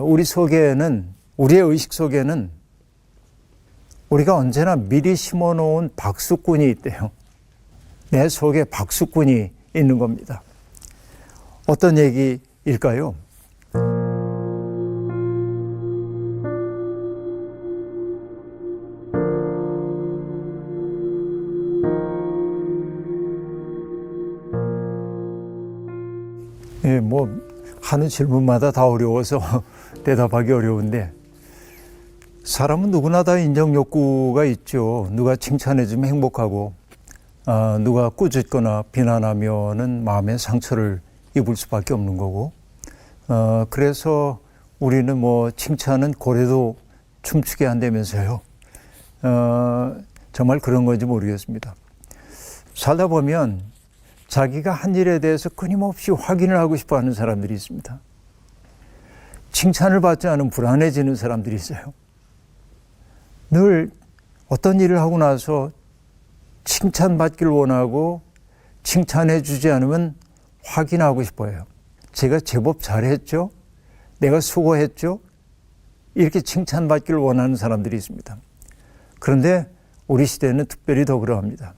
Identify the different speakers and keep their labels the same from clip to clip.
Speaker 1: 우리 속에는, 우리의 의식 속에는 우리가 언제나 미리 심어놓은 박수꾼이 있대요. 내 속에 박수꾼이 있는 겁니다. 어떤 얘기일까요? 예, 하는 질문마다 다 어려워서 대답하기 어려운데, 사람은 누구나 다 인정 욕구가 있죠. 누가 칭찬해주면 행복하고, 누가 꾸짖거나 비난하면은 마음의 상처를 입을 수밖에 없는 거고, 그래서 우리는 칭찬은 고래도 춤추게 한다면서요. 정말 그런 건지 모르겠습니다. 살다 보면 자기가 한 일에 대해서 끊임없이 확인을 하고 싶어 하는 사람들이 있습니다. 칭찬을 받지 않으면 불안해지는 사람들이 있어요. 늘 어떤 일을 하고 나서 칭찬받기를 원하고 칭찬해 주지 않으면 확인하고 싶어요. 제가 제법 잘했죠? 내가 수고했죠? 이렇게 칭찬받기를 원하는 사람들이 있습니다. 그런데 우리 시대는 특별히 더 그러합니다.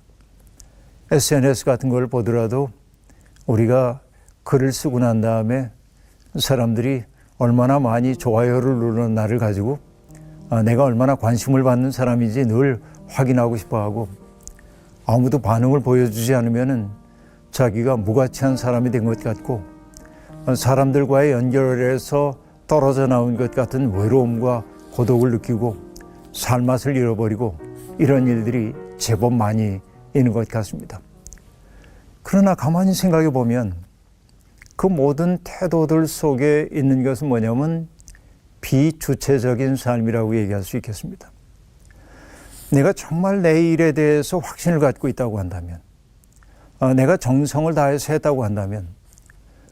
Speaker 1: SNS 같은 걸 보더라도 우리가 글을 쓰고 난 다음에 사람들이 얼마나 많이 좋아요를 누르는 나를 가지고 내가 얼마나 관심을 받는 사람인지 늘 확인하고 싶어하고, 아무도 반응을 보여주지 않으면 자기가 무가치한 사람이 된 것 같고, 사람들과의 연결에서 떨어져 나온 것 같은 외로움과 고독을 느끼고 살맛을 잃어버리고, 이런 일들이 제법 많이 있는 것 같습니다. 그러나 가만히 생각해 보면 그 모든 태도들 속에 있는 것은 뭐냐면 비주체적인 삶이라고 얘기할 수 있겠습니다. 내가 정말 내 일에 대해서 확신을 갖고 있다고 한다면, 내가 정성을 다해서 했다고 한다면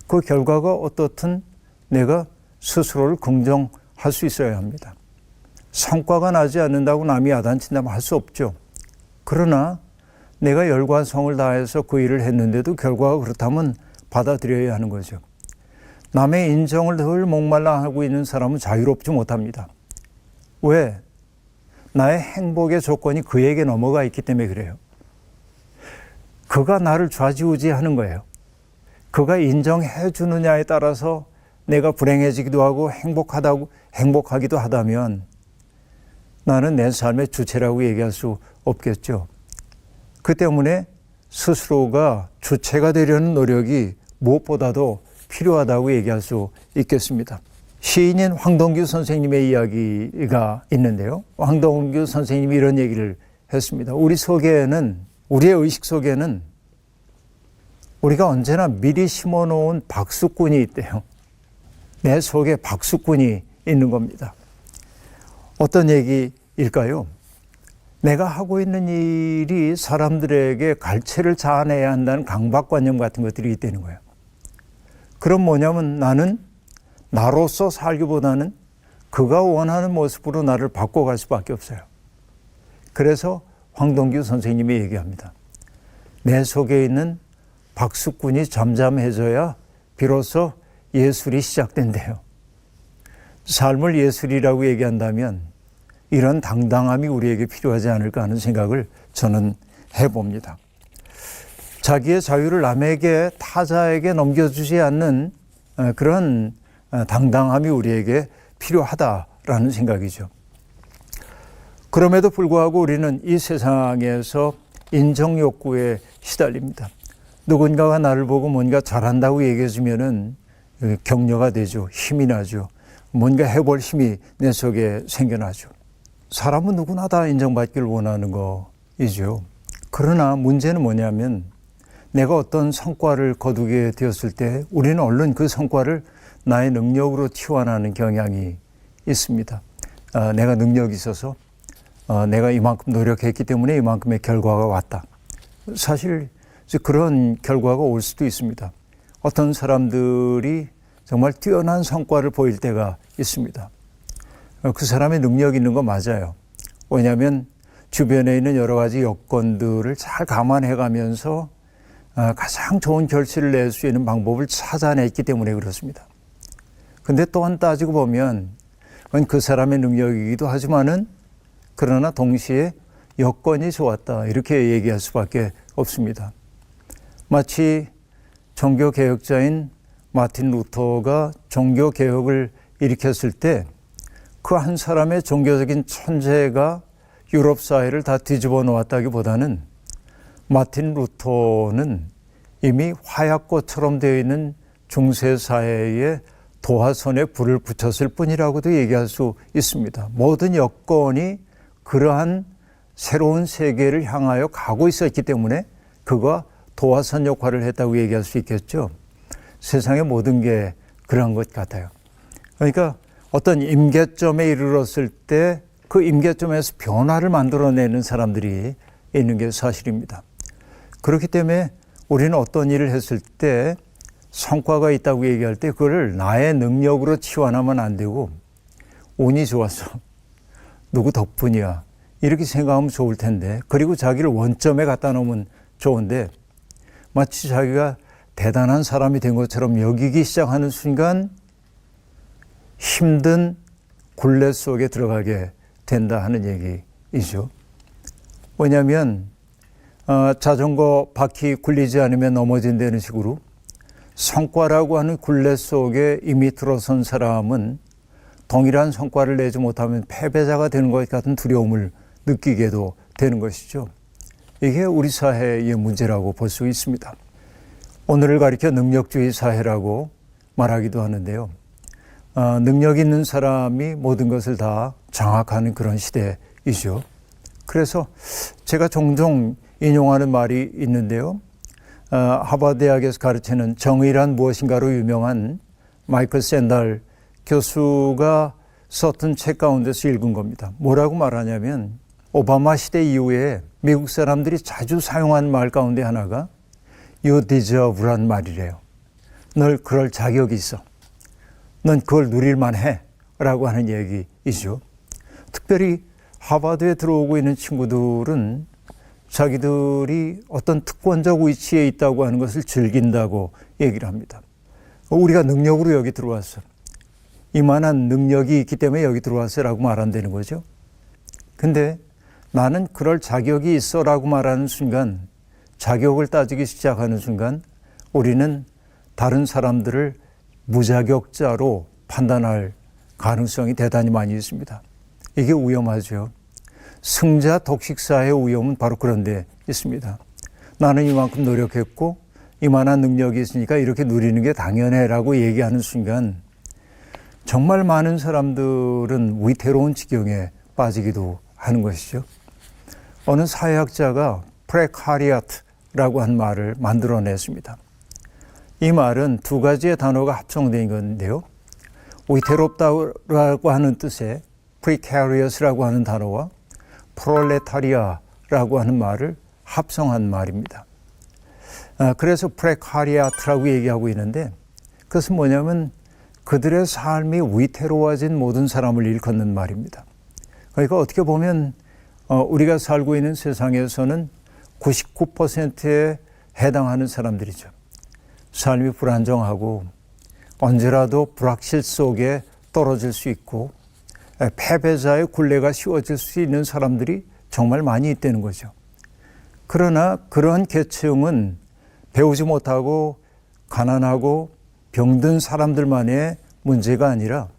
Speaker 1: 그 결과가 어떻든 내가 스스로를 긍정할 수 있어야 합니다. 성과가 나지 않는다고 남이 야단친다면 할 수 없죠. 그러나 내가 열과 성을 다해서 그 일을 했는데도 결과가 그렇다면 받아들여야 하는 거죠. 남의 인정을 늘 목말라 하고 있는 사람은 자유롭지 못합니다. 왜? 나의 행복의 조건이 그에게 넘어가 있기 때문에 그래요. 그가 나를 좌지우지하는 거예요. 그가 인정해 주느냐에 따라서 내가 불행해지기도 하고 행복하기도 하다면 나는 내 삶의 주체라고 얘기할 수 없겠죠. 그 때문에 스스로가 주체가 되려는 노력이 무엇보다도 필요하다고 얘기할 수 있겠습니다. 시인인 황동규 선생님의 이야기가 있는데요. 황동규 선생님이 이런 얘기를 했습니다. 우리의 의식 속에는 우리가 언제나 미리 심어놓은 박수꾼이 있대요. 내 속에 박수꾼이 있는 겁니다. 어떤 얘기일까요? 내가 하고 있는 일이 사람들에게 갈채를 자아내야 한다는 강박관념 같은 것들이 있다는 거예요. 그럼 뭐냐면 나는 나로서 살기보다는 그가 원하는 모습으로 나를 바꿔갈 수밖에 없어요. 그래서 황동규 선생님이 얘기합니다. 내 속에 있는 박수꾼이 잠잠해져야 비로소 예술이 시작된대요. 삶을 예술이라고 얘기한다면 이런 당당함이 우리에게 필요하지 않을까 하는 생각을 저는 해봅니다. 자기의 자유를 남에게, 타자에게 넘겨주지 않는 그런 당당함이 우리에게 필요하다라는 생각이죠. 그럼에도 불구하고 우리는 이 세상에서 인정 욕구에 시달립니다. 누군가가 나를 보고 뭔가 잘한다고 얘기해 주면은 격려가 되죠. 힘이 나죠. 뭔가 해볼 힘이 내 속에 생겨나죠. 사람은 누구나 다 인정받기를 원하는 거이죠. 그러나 문제는 뭐냐면 내가 어떤 성과를 거두게 되었을 때 우리는 얼른 그 성과를 나의 능력으로 치환하는 경향이 있습니다. 내가 능력이 있어서 내가 이만큼 노력했기 때문에 이만큼의 결과가 왔다. 사실 그런 결과가 올 수도 있습니다. 어떤 사람들이 정말 뛰어난 성과를 보일 때가 있습니다. 그 사람의 능력이 있는 거 맞아요. 왜냐하면 주변에 있는 여러 가지 여건들을 잘 감안해 가면서 가장 좋은 결실을 낼 수 있는 방법을 찾아냈기 때문에 그렇습니다. 근데 또한 따지고 보면 그건 그 사람의 능력이기도 하지만은 그러나 동시에 여건이 좋았다. 이렇게 얘기할 수밖에 없습니다. 마치 종교개혁자인 마틴 루터가 종교개혁을 일으켰을 때 그 한 사람의 종교적인 천재가 유럽 사회를 다 뒤집어 놓았다기보다는 마틴 루터는 이미 화약고처럼 되어 있는 중세 사회에 도화선에 불을 붙였을 뿐이라고도 얘기할 수 있습니다. 모든 여건이 그러한 새로운 세계를 향하여 가고 있었기 때문에 그가 도화선 역할을 했다고 얘기할 수 있겠죠. 세상의 모든 게 그런 것 같아요. 그러니까 어떤 임계점에 이르렀을 때 그 임계점에서 변화를 만들어내는 사람들이 있는 게 사실입니다. 그렇기 때문에 우리는 어떤 일을 했을 때 성과가 있다고 얘기할 때 그걸 나의 능력으로 치환하면 안 되고 운이 좋았어. 누구 덕분이야. 이렇게 생각하면 좋을 텐데, 그리고 자기를 원점에 갖다 놓으면 좋은데 마치 자기가 대단한 사람이 된 것처럼 여기기 시작하는 순간 힘든 굴레 속에 들어가게 된다 하는 얘기이죠. 왜냐하면 자전거 바퀴 굴리지 않으면 넘어진다는 식으로 성과라고 하는 굴레 속에 이미 들어선 사람은 동일한 성과를 내지 못하면 패배자가 되는 것 같은 두려움을 느끼게도 되는 것이죠. 이게 우리 사회의 문제라고 볼 수 있습니다. 오늘을 가리켜 능력주의 사회라고 말하기도 하는데요. 능력 있는 사람이 모든 것을 다 장악하는 그런 시대이죠. 그래서 제가 종종 인용하는 말이 있는데요. 하버드 대학에서 가르치는 정의란 무엇인가로 유명한 마이클 샌달 교수가 썼던 책 가운데서 읽은 겁니다. 뭐라고 말하냐면 오바마 시대 이후에 미국 사람들이 자주 사용한 말 가운데 하나가 You deserve란 말이래요. 널 그럴 자격이 있어. 넌 그걸 누릴만 해. 라고 하는 얘기이죠. 특별히 하버드에 들어오고 있는 친구들은 자기들이 어떤 특권적 위치에 있다고 하는 것을 즐긴다고 얘기를 합니다. 우리가 능력으로 여기 들어왔어. 이만한 능력이 있기 때문에 여기 들어왔어 라고 말한다는 거죠. 근데 나는 그럴 자격이 있어 라고 말하는 순간, 자격을 따지기 시작하는 순간 우리는 다른 사람들을 무자격자로 판단할 가능성이 대단히 많이 있습니다. 이게 위험하죠. 승자 독식사의 위험은 바로 그런 데 있습니다. 나는 이만큼 노력했고 이만한 능력이 있으니까 이렇게 누리는 게 당연해라고 얘기하는 순간 정말 많은 사람들은 위태로운 지경에 빠지기도 하는 것이죠. 어느 사회학자가 프레카리아트라고 한 말을 만들어냈습니다. 이 말은 두 가지의 단어가 합성된 건데요. 위태롭다고 하는 뜻의 precarious라고 하는 단어와 프롤레타리아라고 하는 말을 합성한 말입니다. 그래서 프레카리아트라고 얘기하고 있는데 그것은 뭐냐면 그들의 삶이 위태로워진 모든 사람을 일컫는 말입니다. 그러니까 어떻게 보면 우리가 살고 있는 세상에서는 99%에 해당하는 사람들이죠. 삶이 불안정하고 언제라도 불확실 속에 떨어질 수 있고 패배자의 굴레가 씌워질 수 있는 사람들이 정말 많이 있다는 거죠. 그러나 그러한 계층은 배우지 못하고 가난하고 병든 사람들만의 문제가 아니라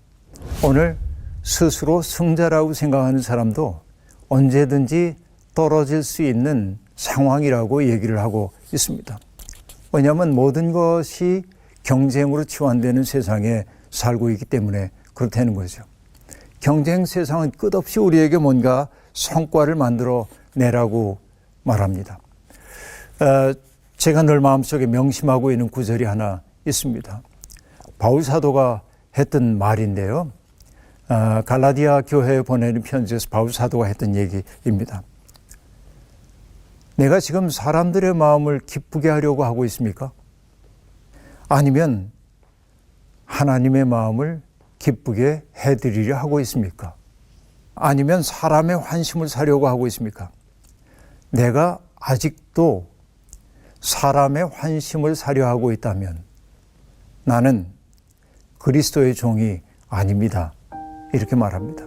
Speaker 1: 오늘 스스로 승자라고 생각하는 사람도 언제든지 떨어질 수 있는 상황이라고 얘기를 하고 있습니다. 왜냐하면 모든 것이 경쟁으로 치환되는 세상에 살고 있기 때문에 그렇다는 거죠. 경쟁 세상은 끝없이 우리에게 뭔가 성과를 만들어 내라고 말합니다. 제가 늘 마음속에 명심하고 있는 구절이 하나 있습니다. 바울 사도가 했던 말인데요. 갈라디아 교회에 보내는 편지에서 바울 사도가 했던 얘기입니다. 내가 지금 사람들의 마음을 기쁘게 하려고 하고 있습니까? 아니면 하나님의 마음을 기쁘게 해드리려 하고 있습니까? 아니면 사람의 환심을 사려고 하고 있습니까? 내가 아직도 사람의 환심을 사려 하고 있다면 나는 그리스도의 종이 아닙니다. 이렇게 말합니다.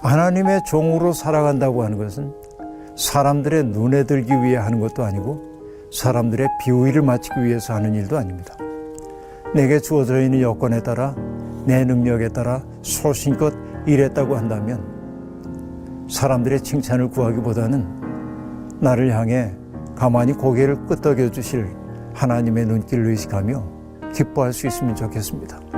Speaker 1: 하나님의 종으로 살아간다고 하는 것은 사람들의 눈에 들기 위해 하는 것도 아니고 사람들의 비호의를 맞추기 위해서 하는 일도 아닙니다. 내게 주어져 있는 여건에 따라 내 능력에 따라 소신껏 일했다고 한다면 사람들의 칭찬을 구하기보다는 나를 향해 가만히 고개를 끄덕여 주실 하나님의 눈길을 의식하며 기뻐할 수 있으면 좋겠습니다.